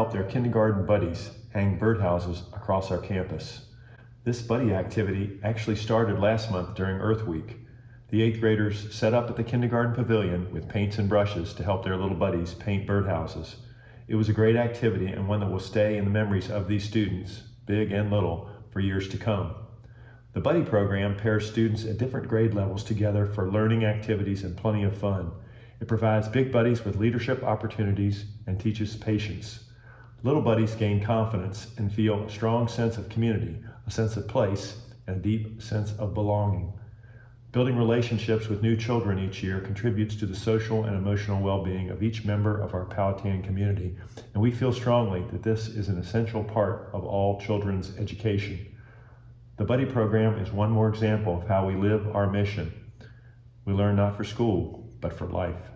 help their kindergarten buddies hang birdhouses across our campus. This buddy activity actually started last month during Earth Week. The 8th graders set up at the kindergarten pavilion with paints and brushes to help their little buddies paint birdhouses. It was a great activity and one that will stay in the memories of these students, big and little, for years to come. The Buddy program pairs students at different grade levels together for learning activities and plenty of fun. It provides big buddies with leadership opportunities and teaches patience. Little buddies gain confidence and feel a strong sense of community, a sense of place, and a deep sense of belonging. Building relationships with new children each year contributes to the social and emotional well-being of each member of our Powhatan community, and we feel strongly that this is an essential part of all children's education. The Buddy program is one more example of how we live our mission. We learn not for school, but for life.